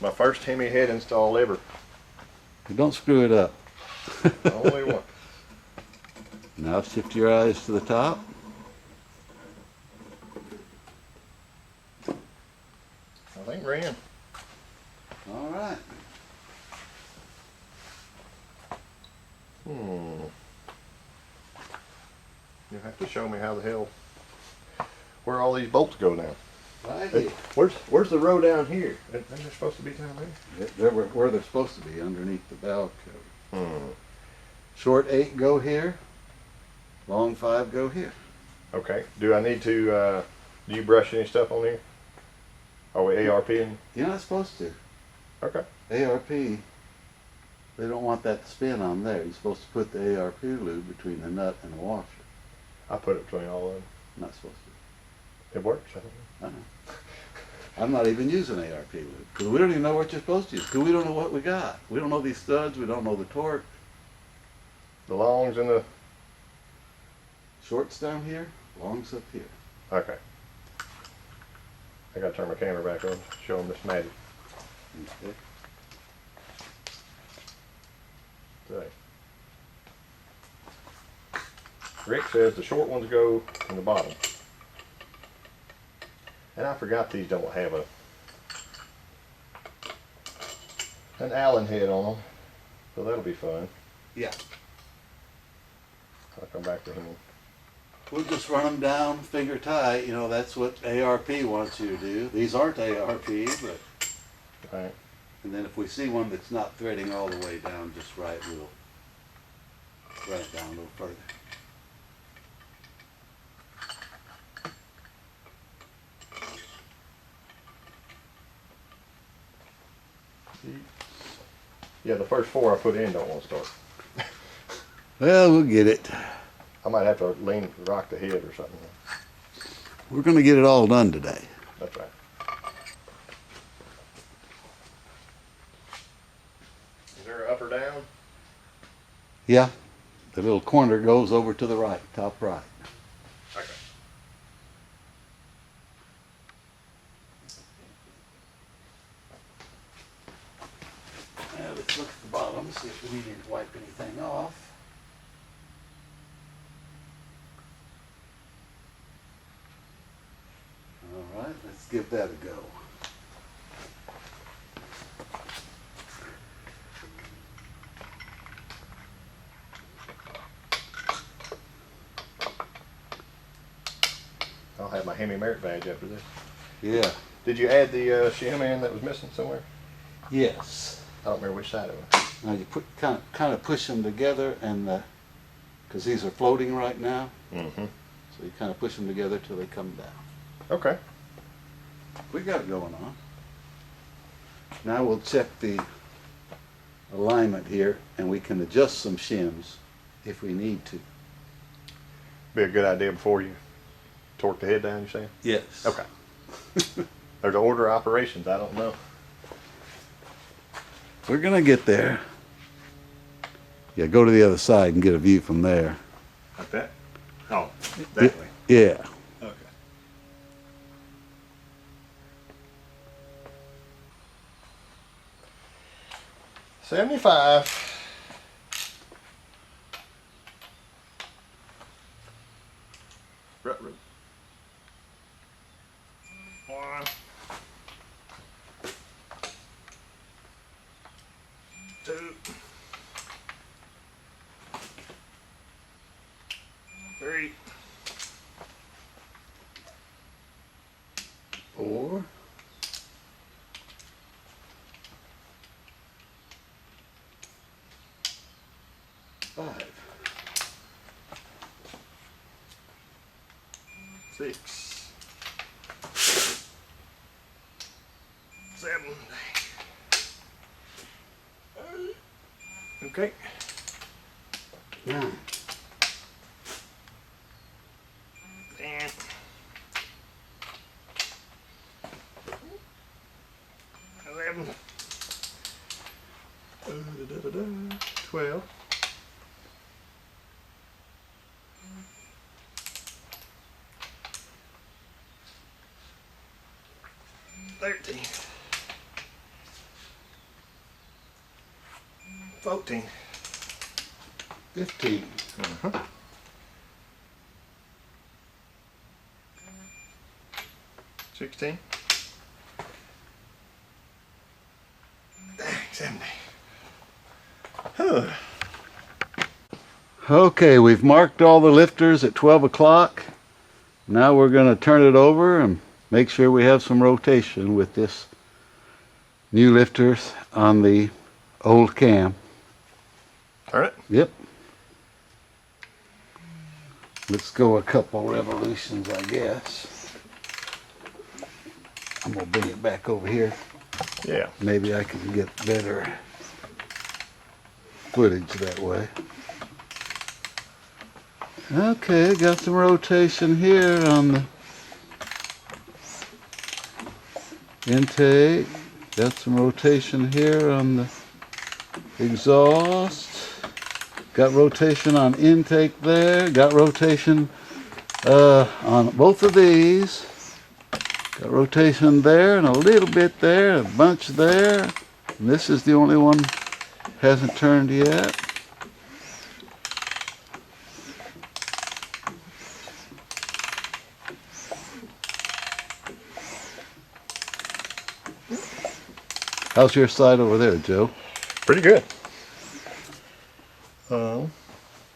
My first Hemi head install ever. Don't screw it up. Only one. Now shift your eyes to the top. I think we're in. All right. You'll have to show me how the hell, where all these bolts go now. Right here. Where's the row down here? Ain't they supposed to be down there? They're where they're supposed to be, underneath the valve cover. Short 8 go here, long 5 go here. Okay. Do I need to, do you brush any stuff on here? Are we ARPing? You're not supposed to. Okay. ARP, they don't want that to spin on there. You're supposed to put the ARP lube between the nut and the washer. I put it between all of them. Not supposed to. It works. I think. I'm not even using ARP lube because we don't even know what you're supposed to use because we don't know what we got. We don't know these studs. We don't know the torque. The longs and the... Shorts down here, longs up here. Okay. I gotta turn my camera back on, show them this magic. Okay. Today. Rick says the short ones go in the bottom. And I forgot these don't have an Allen head on them, so that'll be fun. Yeah. I'll come back to him. We'll just run them down, finger tight. You know, that's what ARP wants you to do. These aren't ARP, but... Right. And then if we see one that's not threading all the way down just right, we'll run it down a little further. Yeah, the first 4 I put in don't want to start. Well, we'll get it. I might have to rock the head or something. We're going to get it all done today. That's right. Is there an up or down? Yeah. The little corner goes over to the right, top right. Okay. Now let's look at the bottom, see if we need to wipe anything off. All right, let's give that a go. I'll have my Hemi merit badge after this. Yeah. Did you add the shim in that was missing somewhere? Yes. I don't remember which side it was. Now you put kind of push them together, and because these are floating right now, Mm-hmm. so you kind of push them together till they come down. Okay. We got it going on. Now we'll check the alignment here, and we can adjust some shims if we need to. Be a good idea before you torque the head down, you saying? Yes. Okay. There's an order of operations, I don't know. We're gonna get there. Yeah, go to the other side and get a view from there. Like that? Oh, that way. Yeah. Okay. $75. Rut-root. 1, 2, 3, 4. 5. 6, 7. Okay. 9. 10. 11. 12. 13. 14. 15. 16. Dang, 70. Huh. Okay, we've marked all the lifters at 12 o'clock. Now we're going to turn it over and make sure we have some rotation with this new lifters on the old cam. Turn it? Yep. Let's go a couple revolutions, I guess. I'm going to bring it back over here. Yeah. Maybe I can get better footage that way. Okay, got some rotation here on the intake. Got some rotation here on the exhaust. Got rotation on intake there. Got rotation on both of these. Got rotation there and a little bit there, a bunch there. And this is the only one hasn't turned yet. How's your side over there, Joe? Pretty good.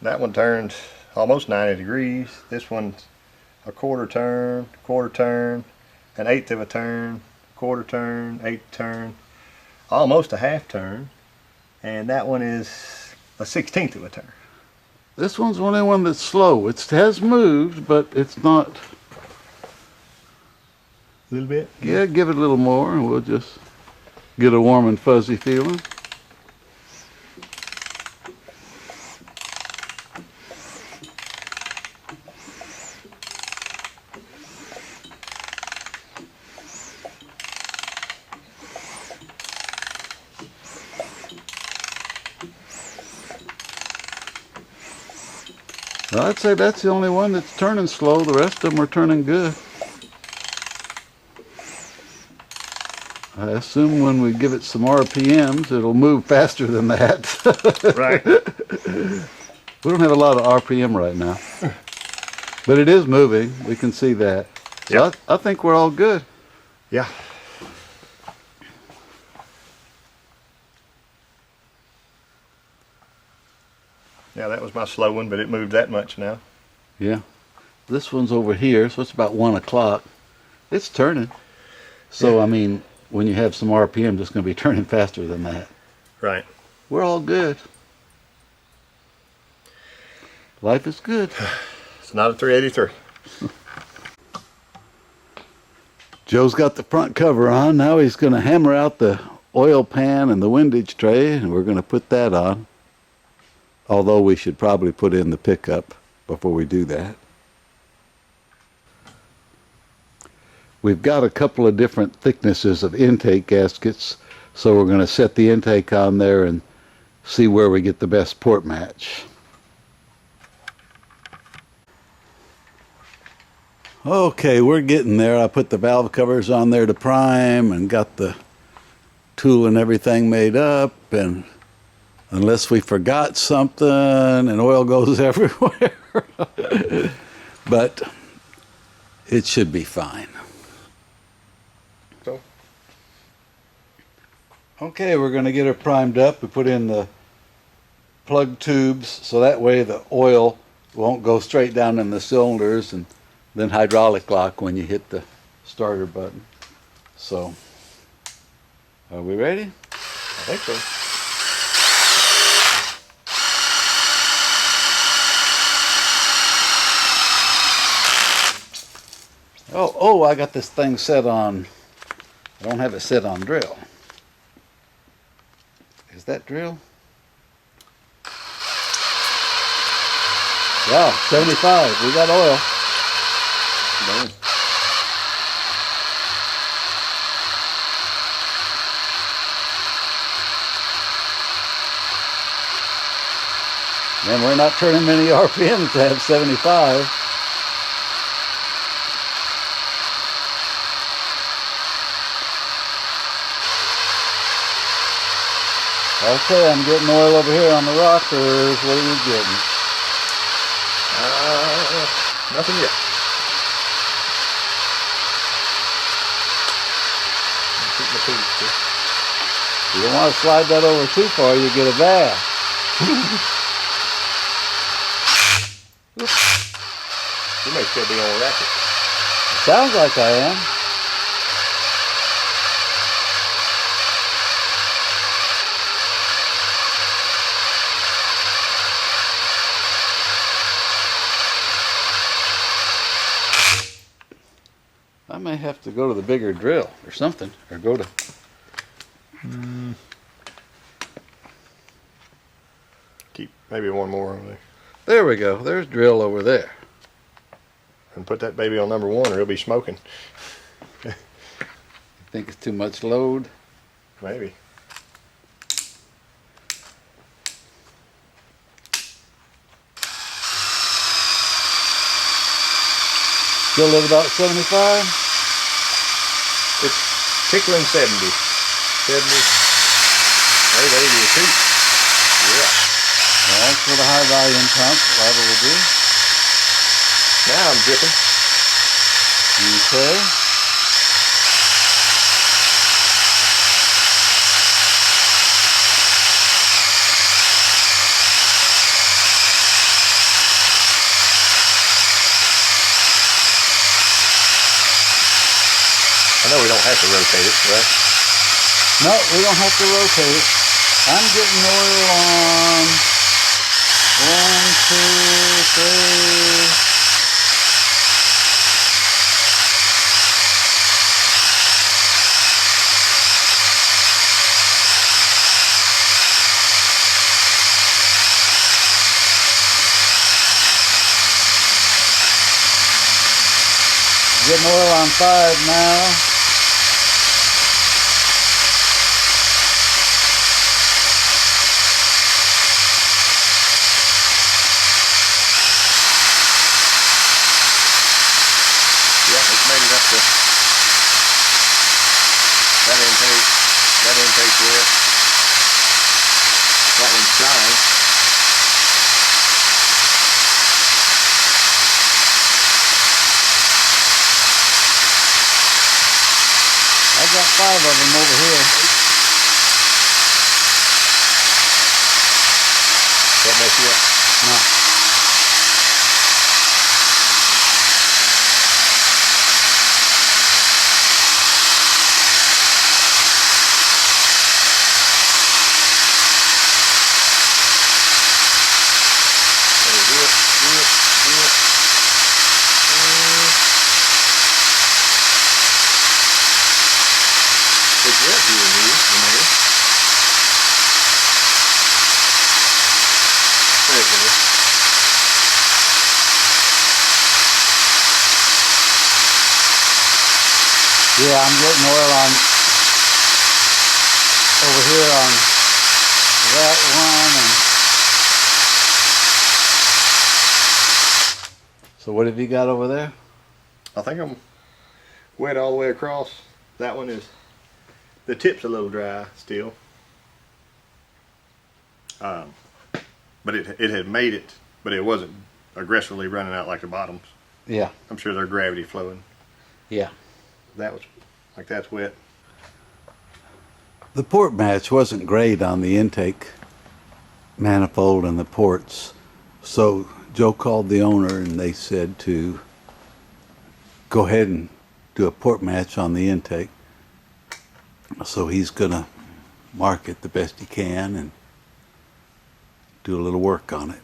That one turned almost 90 degrees. This one's a quarter turn, an eighth of a turn, quarter turn, eighth turn, almost a half turn, and that one is a 16th of a turn. This one's the only one that's slow. It has moved, but it's not. A little bit? Yeah, give it a little more and we'll just get a warm and fuzzy feeling. Well, I'd say that's the only one that's turning slow. The rest of them are turning good. I assume when we give it some RPMs, it'll move faster than that. Right. We don't have a lot of RPM right now. But it is moving. We can see that. So Yep. I think we're all good. Yeah. Yeah, that was my slow one, but it moved that much now. Yeah. This one's over here, so it's about 1 o'clock. It's turning. So, Yeah. I mean, when you have some RPM, it's going to be turning faster than that. Right. We're all good. Life is good. It's not a 383. Joe's got the front cover on. Now he's going to hammer out the oil pan and the windage tray, and we're going to put that on. Although we should probably put in the pickup before we do that. We've got a couple of different thicknesses of intake gaskets, so we're going to set the intake on there and see where we get the best port match. Okay, we're getting there. I put the valve covers on there to prime and got the tool and everything made up, and unless we forgot something and oil goes everywhere. But it should be fine. So, Okay, we're going to get her primed up. We put in the plug tubes so that way the oil won't go straight down in the cylinders and then hydraulic lock when you hit the starter button. So, are we ready? I think so. Oh, I got this thing set on, I don't have it set on drill. Is that drill? Yeah, 75, we got oil. Boom. Man, we're not turning many RPMs to have 75. Okay, I'm getting oil over here on the rockers. What are you getting? Nothing yet. Keep my teeth, too. You don't want to slide that over too far, you get a bath. You may still be on racket. Sounds like I am. I may have to go to the bigger drill or something, or go to... Keep maybe one more over there. There we go. There's drill over there. And put that baby on number 1 or it'll be smoking. Think it's too much load? Maybe. Still at about 75? It's tickling 70. 70. Hey, there you go. Yeah. Well, that's what a high volume pump level will do. Now I'm dripping. Okay. I know we don't have to rotate it, right? No, we don't have to rotate it. I'm getting oil on 1, 2, 3. Getting oil on 5 now. Yeah, it's made it up to that intake. That intake's wet. That one's dry. I've got 5 of them over here. That mess you up? No. It's wet here in there. There it goes. Yeah, I'm getting oil on over here on that one. And so what have you got over there? I think I'm wet all the way across. That one is, the tip's a little dry still. But it had made it, but it wasn't aggressively running out like the bottoms. Yeah. I'm sure they're gravity flowing. Yeah. That was, like that's wet. The port match wasn't great on the intake manifold and the ports. So Joe called the owner and they said to go ahead and do a port match on the intake. So he's gonna mark it the best he can and do a little work on it.